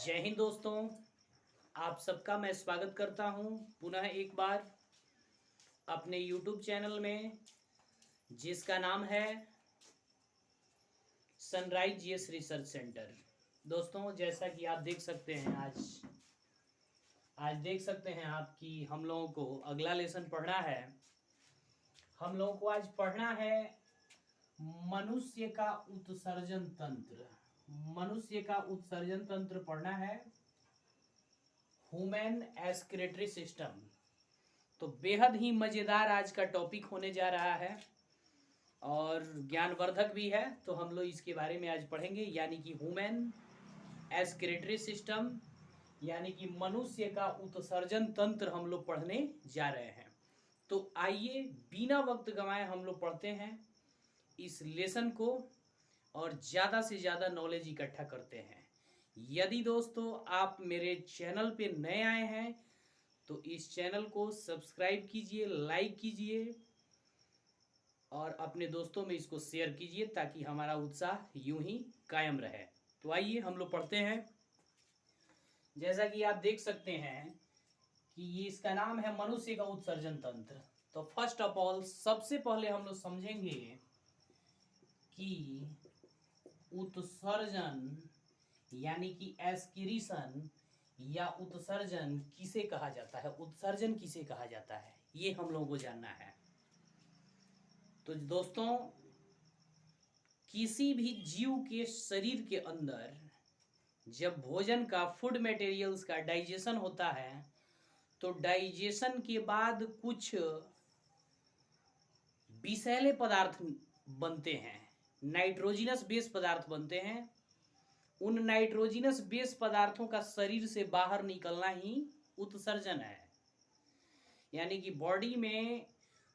जय हिंद दोस्तों। आप सबका मैं स्वागत करता हूं पुनः एक बार अपने YouTube चैनल में, जिसका नाम है सनराइज जीएस रिसर्च सेंटर। दोस्तों, जैसा कि आप देख सकते हैं, आज देख सकते हैं आप कि हम लोगों को अगला लेसन पढ़ना है। हम लोगों को आज पढ़ना है मनुष्य का उत्सर्जन तंत्र। मनुष्य का उत्सर्जन तंत्र पढ़ना है, ह्यूमन एक्सक्रीटरी सिस्टम। तो बेहद ही मज़ेदार आज का टॉपिक होने जा रहा है और ज्ञानवर्धक भी है। तो हम लोग इसके बारे में आज पढ़ेंगे, यानी कि ह्यूमन एक्सक्रीटरी सिस्टम, यानी कि मनुष्य का उत्सर्जन तंत्र हम लोग पढ़ने जा रहे हैं। तो आइए बिना वक्त गंवाए हम लोग पढ़ते हैं इस लेसन को और ज़्यादा से ज़्यादा नॉलेज इकट्ठा करते हैं। यदि दोस्तों आप मेरे चैनल पे नए आए हैं तो इस चैनल को सब्सक्राइब कीजिए, लाइक कीजिए और अपने दोस्तों में इसको शेयर कीजिए ताकि हमारा उत्साह यूं ही कायम रहे। तो आइए हम लोग पढ़ते हैं। जैसा कि आप देख सकते हैं कि ये इसका नाम है मनुष्य का उत्सर्जन तंत्र। तो फर्स्ट ऑफ ऑल सबसे पहले हम लोग समझेंगे कि उत्सर्जन यानी कि एस्किरीशन या उत्सर्जन किसे कहा जाता है, उत्सर्जन किसे कहा जाता है, ये हम लोगों को जानना है। तो दोस्तों, किसी भी जीव के शरीर के अंदर जब भोजन का, फूड मटेरियल्स का डाइजेशन होता है तो डाइजेशन के बाद कुछ विषैले पदार्थ बनते हैं, नाइट्रोजिनस बेस पदार्थ बनते हैं। उन नाइट्रोजिनस बेस पदार्थों का शरीर से बाहर निकलना ही उत्सर्जन है। यानी कि बॉडी में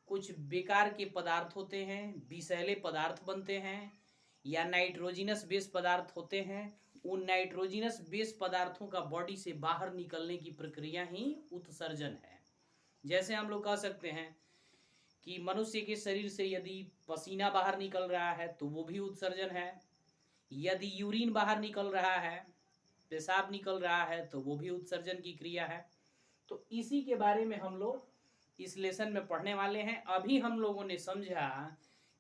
कुछ बेकार के पदार्थ होते हैं, विषैले पदार्थ बनते हैं या नाइट्रोजिनस बेस पदार्थ होते हैं। उन नाइट्रोजिनस बेस पदार्थों का बॉडी से बाहर निकलने की प्रक्रिया ही उत्सर्जन है। जैसे हम लोग कह सकते हैं कि मनुष्य के शरीर से यदि पसीना बाहर निकल रहा है तो वो भी उत्सर्जन है। यदि यूरिन बाहर निकल रहा है, पेशाब निकल रहा है, तो वो भी उत्सर्जन की क्रिया है। तो इसी के बारे में हम लोग इस लेसन में पढ़ने वाले हैं। अभी हम लोगों ने समझा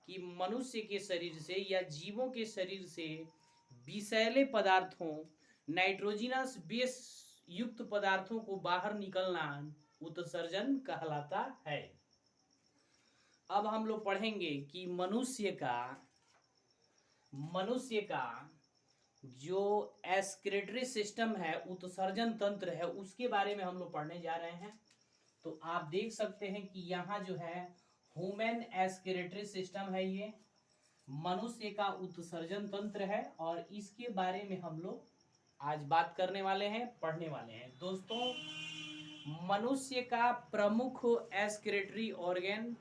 कि मनुष्य के शरीर से या जीवों के शरीर से विषैले पदार्थों, नाइट्रोजिनस बेस युक्त पदार्थों को बाहर निकलना उत्सर्जन कहलाता है। अब हम लोग पढ़ेंगे कि मनुष्य का जो एक्सक्रीटरी सिस्टम है, उत्सर्जन तंत्र है, उसके बारे में हम लोग पढ़ने जा रहे हैं। तो आप देख सकते हैं कि यहाँ जो है ह्यूमन एक्सक्रीटरी सिस्टम है, ये मनुष्य का उत्सर्जन तंत्र है और इसके बारे में हम लोग आज बात करने वाले हैं, पढ़ने वाले हैं। दोस्तों, मनुष्य का प्रमुख एक्सक्रीटरी ऑर्गन,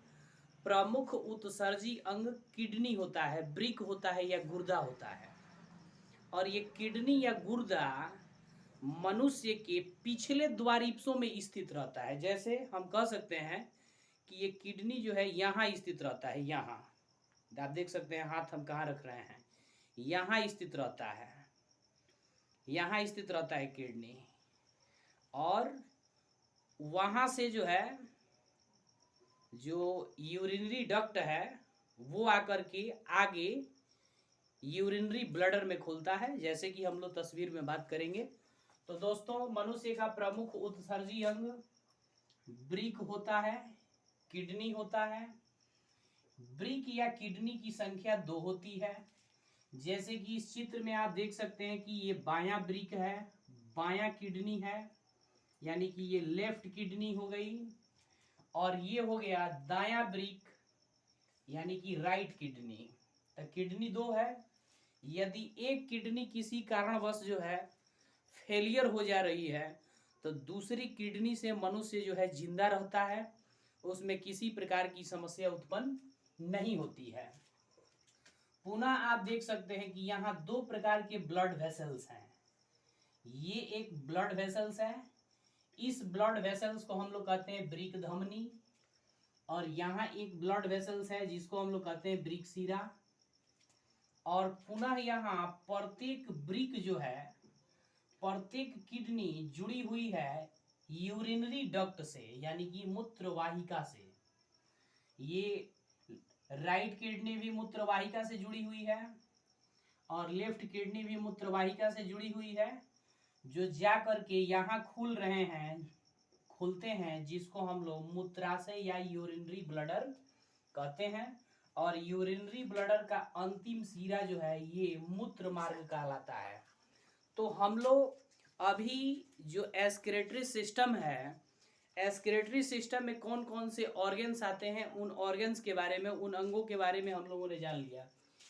प्रमुख उत्सर्जी अंग किडनी होता है, ब्रिक होता है या गुर्दा होता है। और ये किडनी या गुर्दा मनुष्य के पिछले द्वारिपसों में स्थित रहता है। जैसे हम कह सकते हैं कि ये किडनी जो है यहाँ स्थित रहता है, यहाँ आप देख सकते हैं, हाथ हम कहाँ रख रहे हैं, यहाँ स्थित रहता है, यहाँ स्थित रहता है किडनी। और वहाँ से जो है, जो यूरिनरी डक्ट है वो आकर के आगे यूरिनरी ब्लडर में खुलता है, जैसे कि हम लोग तस्वीर में बात करेंगे। तो दोस्तों, मनुष्य का प्रमुख उत्सर्जी अंग ब्रिक होता है, किडनी होता है। ब्रिक या किडनी की संख्या 2 होती है। जैसे कि इस चित्र में आप देख सकते हैं कि ये बायां ब्रिक है, बायां किडनी है, यानी कि ये लेफ्ट किडनी हो गई, और ये हो गया दायां ब्रिक यानी कि राइट किडनी। तो किडनी 2 है। यदि एक किडनी किसी कारणवश जो है फेलियर हो जा रही है तो दूसरी किडनी से मनुष्य जो है जिंदा रहता है, उसमें किसी प्रकार की समस्या उत्पन्न नहीं होती है। पुनः आप देख सकते हैं कि यहाँ 2 प्रकार के ब्लड वेसल्स हैं। ये एक ब्लड वेसल्स है, इस ब्लड वेसल्स को हम लोग कहते हैं ब्रिक धमनी, और यहाँ एक ब्लड वेसल्स है जिसको हम लोग कहते हैं ब्रिक शिरा। और पुनः यहाँ प्रत्येक ब्रिक जो है, प्रत्येक किडनी जुड़ी हुई है यूरिनरी डक्ट से, यानी कि मूत्र वाहिका से। ये राइट किडनी भी मूत्र वाहिका से जुड़ी हुई है और लेफ्ट किडनी भी मूत्र वाहिका से जुड़ी हुई है, जो जा करके यहाँ खुल रहे हैं, खुलते हैं, जिसको हम लोग मूत्राशय या यूरिनरी ब्लडर कहते हैं। और यूरिनरी ब्लडर का अंतिम सिरा जो है ये मूत्र मार्ग कहलाता है। तो हम लोग अभी जो एक्सक्रीटरी सिस्टम है, एक्सक्रीटरी सिस्टम में कौन कौन से ऑर्गन्स आते हैं, उन ऑर्गन्स के बारे में, उन अंगों के बारे में हम लोगों ने जान लिया।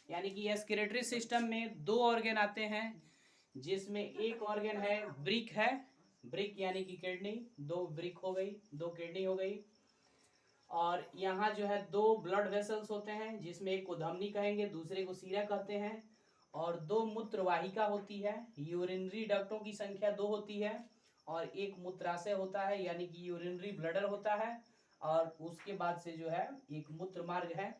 यानी कि एक्सक्रीटरी सिस्टम में 2 ऑर्गन आते हैं, जिसमें एक ऑर्गन है ब्रिक है, ब्रिक यानी कि किडनी, 2 ब्रिक हो गई, 2 किडनी हो गई। और यहाँ जो है 2 ब्लड वेसल्स होते हैं, जिसमें एक को धमनी कहेंगे, दूसरे को सीरा कहते हैं। और 2 मूत्र वाहिका होती है, यूरिनरी डक्टों की संख्या 2 होती है, और एक मूत्राशय होता है यानी कि यूरिनरी ब्लडर होता है। और उसके बाद से जो है एक मूत्र मार्ग है,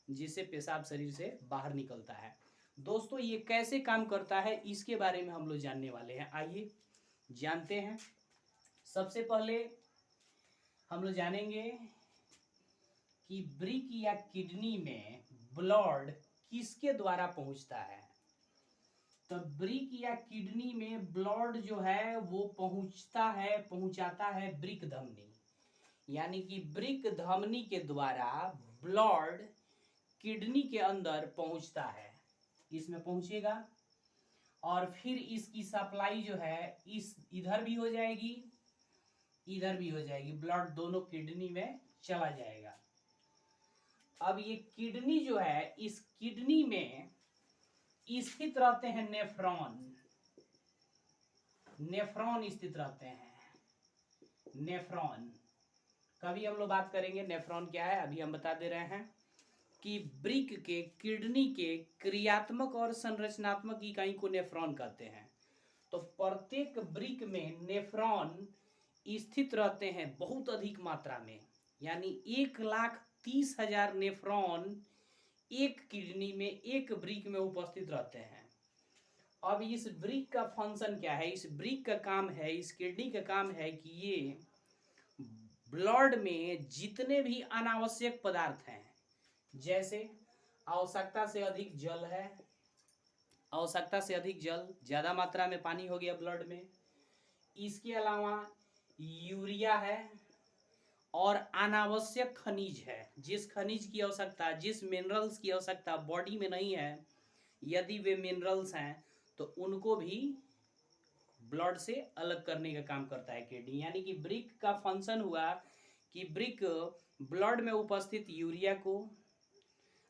जिससे पेशाब शरीर से बाहर निकलता है। दोस्तों ये कैसे काम करता है इसके बारे में हम लोग जानने वाले हैं, आइए जानते हैं। सबसे पहले हम लोग जानेंगे कि ब्रिक या किडनी में ब्लड किसके द्वारा पहुंचता है। तो ब्रिक या किडनी में ब्लड जो है वो पहुंचाता है ब्रिक धमनी, यानी कि ब्रिक धमनी के द्वारा ब्लड किडनी के अंदर पहुंचता है, इसमें पहुंचेगा और फिर इसकी सप्लाई जो है इस इधर भी हो जाएगी, इधर भी हो जाएगी, ब्लड दोनों किडनी में चला जाएगा। अब ये किडनी जो है, इस किडनी में स्थित रहते हैं नेफ्रॉन, नेफ्रॉन स्थित रहते हैं, नेफ्रॉन। कभी हम लोग बात करेंगे नेफ्रॉन क्या है, अभी हम बता दे रहे हैं कि ब्रिक के किडनी के क्रियात्मक और संरचनात्मक इकाई को नेफ्रॉन कहते हैं। तो प्रत्येक ब्रिक में नेफ्रॉन स्थित रहते हैं बहुत अधिक मात्रा में, यानी 1,30,000 नेफ्रॉन एक किडनी में, एक ब्रिक में उपस्थित रहते हैं। अब इस ब्रिक का फंक्शन क्या है, इस ब्रिक का काम है, इस किडनी का काम है कि ये ब्लड में जितने भी अनावश्यक पदार्थ हैं, जैसे आवश्यकता से अधिक जल है, आवश्यकता से अधिक जल, ज़्यादा मात्रा में पानी हो गया ब्लड में, इसके अलावा यूरिया है और अनावश्यक खनिज है, जिस खनिज की आवश्यकता, जिस मिनरल्स की आवश्यकता बॉडी में नहीं है, यदि वे मिनरल्स हैं तो उनको भी ब्लड से अलग करने का काम करता है किडनी। यानी कि ब्रिक का फंक्शन हुआ कि ब्रिक ब्लड में उपस्थित यूरिया को,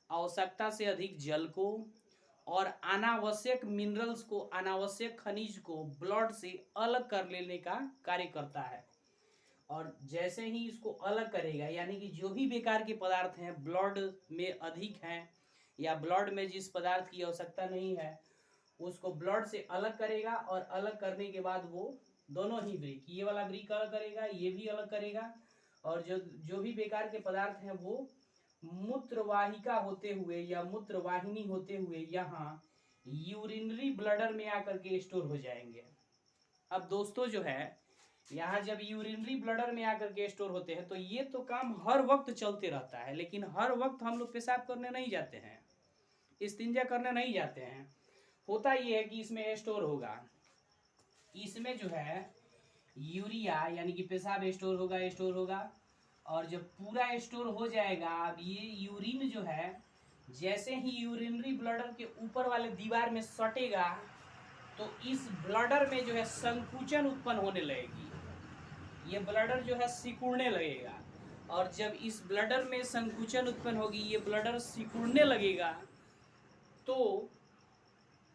आवश्यकता से अधिक जल को और अनावश्यक मिनरल्स को, अनावश्यक खनिज को ब्लड से अलग कर लेने का कार्य करता है। और जैसे ही इसको अलग करेगा, यानी कि जो भी बेकार के पदार्थ हैं ब्लड में अधिक हैं या ब्लड में जिस पदार्थ की आवश्यकता नहीं है, उसको ब्लड से अलग करेगा। और अलग करने के बाद वो दोनों ही ब्रिक, ये वाला ब्रिक अलग करेगा, ये भी अलग करेगा, और जो भी बेकार के पदार्थ हैं वो मूत्रवाहिका होते हुए या मूत्रवाहिनी होते हुए यहाँ यूरिनरी ब्लडर में आकर के स्टोर हो जाएंगे। अब दोस्तों जो है यहाँ जब यूरिनरी ब्लडर में आकर के स्टोर होते हैं तो ये तो काम हर वक्त चलते रहता है, लेकिन हर वक्त हम लोग पेशाब करने नहीं जाते हैं, इस्तिंजा करने नहीं जाते हैं। होता ये है कि इसमें स्टोर होगा, इसमें जो है यूरिया यानी कि पेशाब स्टोर होगा। और जब पूरा स्टोर हो जाएगा, अब ये यूरिन जो है जैसे ही यूरिनरी ब्लडर के ऊपर वाले दीवार में सटेगा तो इस ब्लडर में जो है संकुचन उत्पन्न होने लगेगी, ये ब्लडर जो है सिकुड़ने लगेगा। और जब इस ब्लडर में संकुचन उत्पन्न होगी, ये ब्लडर सिकुड़ने लगेगा, तो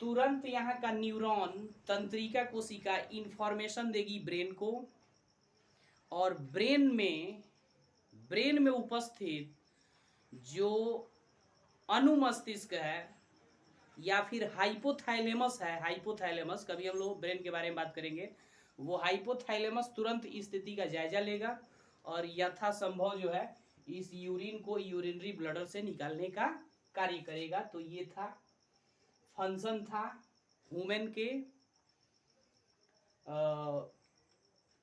तुरंत यहाँ का न्यूरॉन, तंत्रिका कोशिका इंफॉर्मेशन देगी ब्रेन को, और ब्रेन में उपस्थित जो अनुमस्तिष्क है या फिर हाइपोथैलेमस है, हाइपोथैलेमस, कभी हम लोग ब्रेन के बारे में बात करेंगे, वो हाइपोथैलेमस तुरंत स्थिति का जायजा लेगा और यथासंभव जो है इस यूरिन को यूरिनरी ब्लडर से निकालने का कार्य करेगा। तो ये था फंक्शन था वुमेन के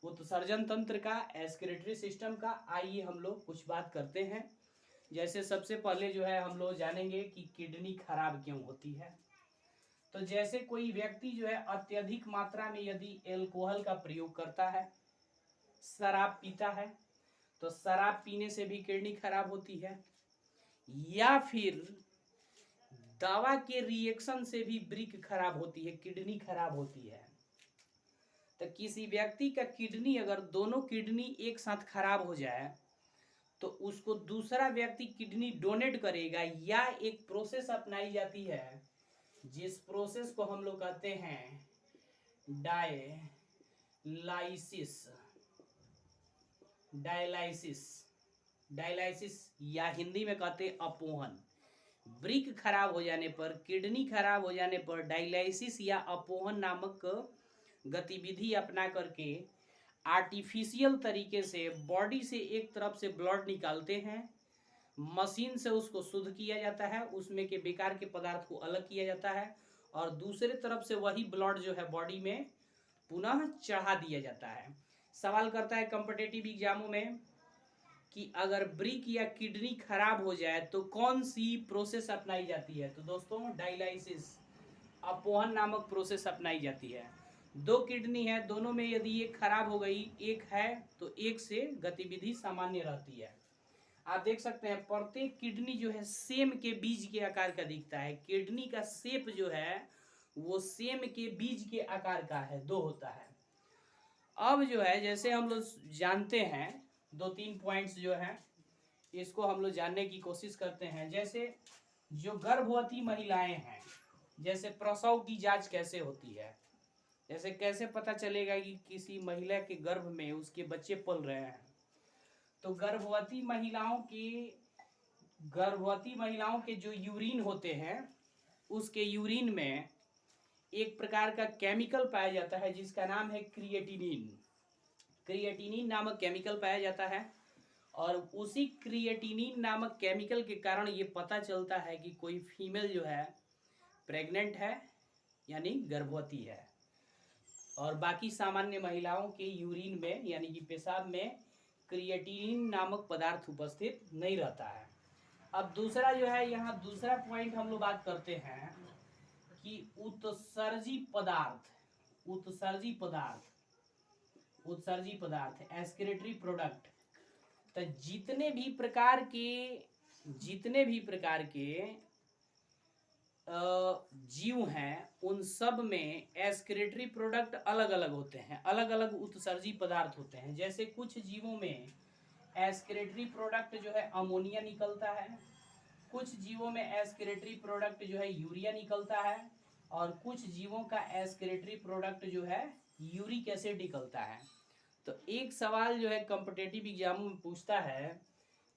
उत्सर्जन तंत्र का, एक्सक्रीटरी सिस्टम का, आइए हम लोग कुछ बात करते हैं। जैसे सबसे पहले जो है हम लोग जानेंगे कि किडनी खराब क्यों होती है। तो जैसे कोई व्यक्ति जो है अत्यधिक मात्रा में यदि एल्कोहल का प्रयोग करता है, शराब पीता है, तो शराब पीने से भी किडनी खराब होती है, या फिर दवा के रिएक्शन से भी ब्रिक खराब होती है, किडनी खराब होती है। तो किसी व्यक्ति का किडनी, अगर दोनों किडनी एक साथ खराब हो जाए तो उसको दूसरा व्यक्ति किडनी डोनेट करेगा, या एक प्रोसेस अपनाई जाती है जिस प्रोसेस को हम लोग कहते हैं डायलाइसिस। डायलाइसिस या हिंदी में कहते हैं अपोहन। ब्रिक खराब हो जाने पर, किडनी खराब हो जाने पर डायलाइसिस या अपोहन नामक गतिविधि अपना करके आर्टिफिशियल तरीके से बॉडी से एक तरफ से ब्लड निकालते हैं, मशीन से उसको शुद्ध किया जाता है, उसमें के बेकार के पदार्थ को अलग किया जाता है, और दूसरे तरफ से वही ब्लड जो है बॉडी में पुनः चढ़ा दिया जाता है। सवाल करता है कॉम्पिटिटिव एग्जामों में कि अगर ब्रिक या किडनी खराब हो जाए तो कौन सी प्रोसेस अपनाई जाती है। तो दोस्तों डायलाइसिस, अपोहन नामक प्रोसेस अपनाई जाती है। दो किडनी है, दोनों में यदि एक खराब हो गई, एक है तो एक से गतिविधि सामान्य रहती है। आप देख सकते हैं प्रत्येक किडनी जो है सेम के बीज के आकार का दिखता है। किडनी का शेप जो है वो सेम के बीज के आकार का है, दो होता है। अब जो है जैसे हम लोग जानते हैं, दो तीन पॉइंट्स जो हैं इसको हम लोग जानने की कोशिश करते हैं। जैसे जो गर्भवती महिलाएं हैं, जैसे प्रसव की जांच कैसे होती है, जैसे कैसे पता चलेगा कि किसी महिला के गर्भ में उसके बच्चे पल रहे हैं। तो गर्भवती महिलाओं के जो यूरिन होते हैं, उसके यूरिन में एक प्रकार का केमिकल पाया जाता है जिसका नाम है क्रिएटिनिन। क्रिएटिनिन नामक केमिकल पाया जाता है, और उसी क्रिएटिनिन नामक केमिकल के कारण ये पता चलता है कि कोई फीमेल जो है प्रेग्नेंट है, यानी गर्भवती है। और बाकी सामान्य महिलाओं के यूरिन में यानी कि पेशाब में क्रिएटिनिन नामक पदार्थ उपस्थित नहीं रहता है। अब दूसरा जो है, यहाँ दूसरा पॉइंट हम लोग बात करते हैं कि उत्सर्जी पदार्थ एक्सक्रीटरी प्रोडक्ट। तो जितने भी प्रकार के जीव हैं उन सब में एक्सक्रीटरी प्रोडक्ट अलग अलग होते हैं, अलग अलग उत्सर्जी पदार्थ होते हैं। जैसे कुछ जीवों में एक्सक्रीटरी प्रोडक्ट जो है अमोनिया निकलता है, कुछ जीवों में एक्सक्रीटरी प्रोडक्ट जो है यूरिया निकलता है, और कुछ जीवों का एक्सक्रीटरी प्रोडक्ट जो है यूरिक एसिड निकलता है। तो एक सवाल जो है कॉम्पिटिटिव एग्जामों में पूछता है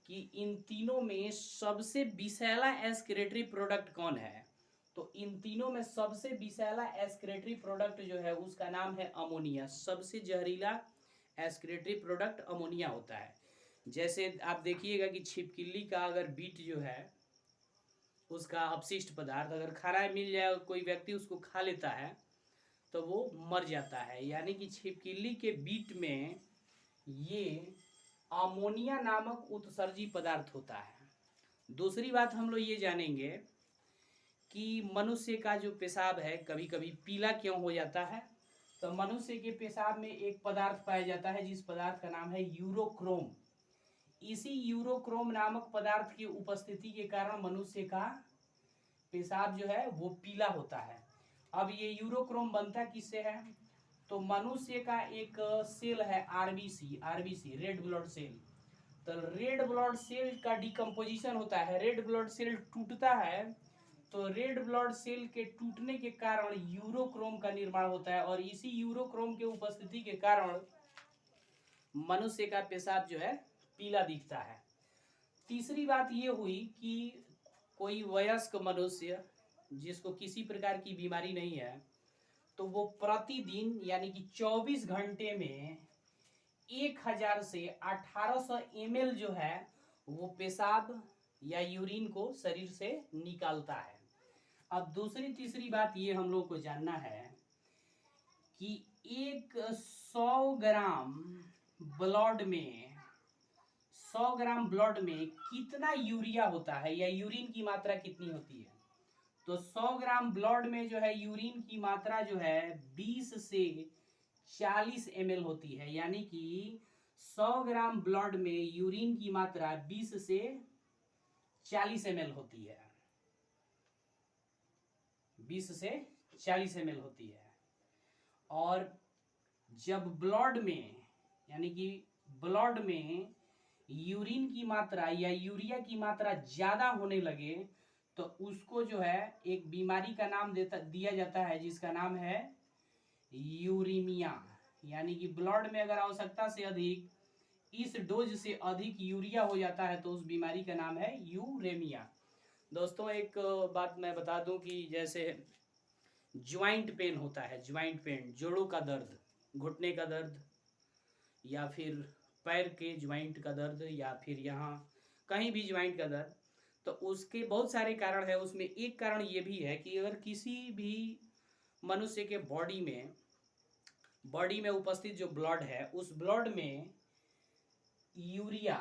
कि इन तीनों में सबसे विषैला एक्सक्रीटरी प्रोडक्ट कौन है। तो इन तीनों में सबसे विषैला एक्सक्रीटरी प्रोडक्ट जो है उसका नाम है अमोनिया। सबसे जहरीला एक्सक्रीटरी प्रोडक्ट अमोनिया होता है। जैसे आप देखिएगा कि छिपकली का अगर बीट जो है, उसका अपशिष्ट पदार्थ अगर खाना मिल जाए और कोई व्यक्ति उसको खा लेता है तो वो मर जाता है, यानी कि छिपकली के बीट में ये अमोनिया नामक उत्सर्जी पदार्थ होता है। दूसरी बात हम लोग ये जानेंगे कि मनुष्य का जो पेशाब है कभी कभी पीला क्यों हो जाता है। तो मनुष्य के पेशाब में एक पदार्थ पाया जाता है जिस पदार्थ का नाम है यूरोक्रोम। इसी यूरोक्रोम नामक पदार्थ की उपस्थिति के कारण मनुष्य का पेशाब जो है वो पीला होता है। अब ये यूरोक्रोम बनता किससे है, तो मनुष्य का एक सेल है आरबीसी रेड ब्लड सेल। तो रेड ब्लड सेल का डिकम्पोजिशन होता है, रेड ब्लड सेल टूटता है, तो रेड ब्लड सेल के टूटने के कारण यूरोक्रोम का निर्माण होता है, और इसी यूरोक्रोम के उपस्थिति के कारण मनुष्य का पेशाब जो है पीला दिखता है। तीसरी बात ये हुई कि कोई वयस्क मनुष्य जिसको किसी प्रकार की बीमारी नहीं है, तो वो प्रतिदिन यानी कि 24 घंटे में 1000 से 1800 ml जो है वो पेशाब या यूरिन को शरीर से निकालता है। अब दूसरी तीसरी बात ये हम लोग को जानना है कि 100 ग्राम ब्लड में 100 ग्राम ब्लड में कितना यूरिया होता है या यूरिन की मात्रा कितनी होती है? तो 100 ग्राम ब्लड में जो है यूरिन की मात्रा जो है 20 से 40 ml होती है, यानी कि 100 ग्राम ब्लड में यूरिन की मात्रा 20 से 40 ml होती है, 20 से 40 ml होती है। और जब ब्लड में यानी कि ब्लड में यूरिन की मात्रा या यूरिया की मात्रा ज्यादा होने लगे तो उसको जो है एक बीमारी का नाम दिया जाता है, जिसका नाम है यूरीमिया। यानी कि ब्लड में अगर आवश्यकता से अधिक इस डोज से अधिक यूरिया हो जाता है तो उस बीमारी का नाम है यूरेमिया। दोस्तों एक बात मैं बता दूं कि जैसे ज्वाइंट पेन होता है, ज्वाइंट पेन, जोड़ों का दर्द, घुटने का दर्द या फिर पैर के ज्वाइंट का दर्द या फिर यहाँ कहीं भी ज्वाइंट का दर्द, तो उसके बहुत सारे कारण है। उसमें एक कारण ये भी है कि अगर किसी भी मनुष्य के बॉडी में उपस्थित जो ब्लड है उस ब्लड में यूरिया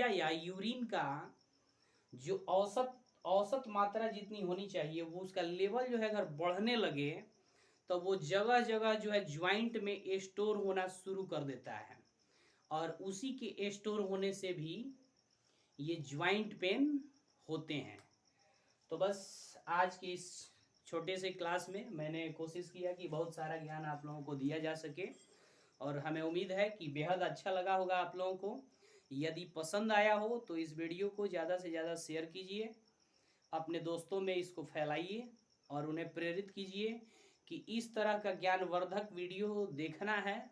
या यूरिन का जो औसत मात्रा जितनी होनी चाहिए वो उसका लेवल जो है अगर बढ़ने लगे तो वो जगह जगह जो है ज्वाइंट में स्टोर होना शुरू कर देता है, और उसी के स्टोर होने से भी ये ज्वाइंट पेन होते हैं। तो बस आज की इस छोटे से क्लास में मैंने कोशिश किया कि बहुत सारा ज्ञान आप लोगों को दिया जा सके, और हमें उम्मीद है कि बेहद अच्छा लगा होगा आप लोगों को। यदि पसंद आया हो तो इस वीडियो को ज़्यादा से ज़्यादा शेयर कीजिए, अपने दोस्तों में इसको फैलाइए और उन्हें प्रेरित कीजिए कि इस तरह का ज्ञानवर्धक वीडियो देखना है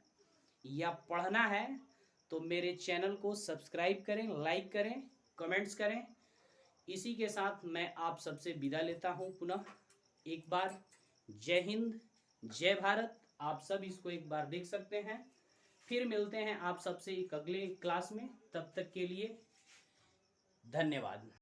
या पढ़ना है तो मेरे चैनल को सब्सक्राइब करें, लाइक करें, कमेंट्स करें। इसी के साथ मैं आप सबसे विदा लेता हूं पुनः एक बार। जय हिंद, जय भारत। आप सब इसको एक बार देख सकते हैं। फिर मिलते हैं आप सबसे एक अगले क्लास में, तब तक के लिए धन्यवाद।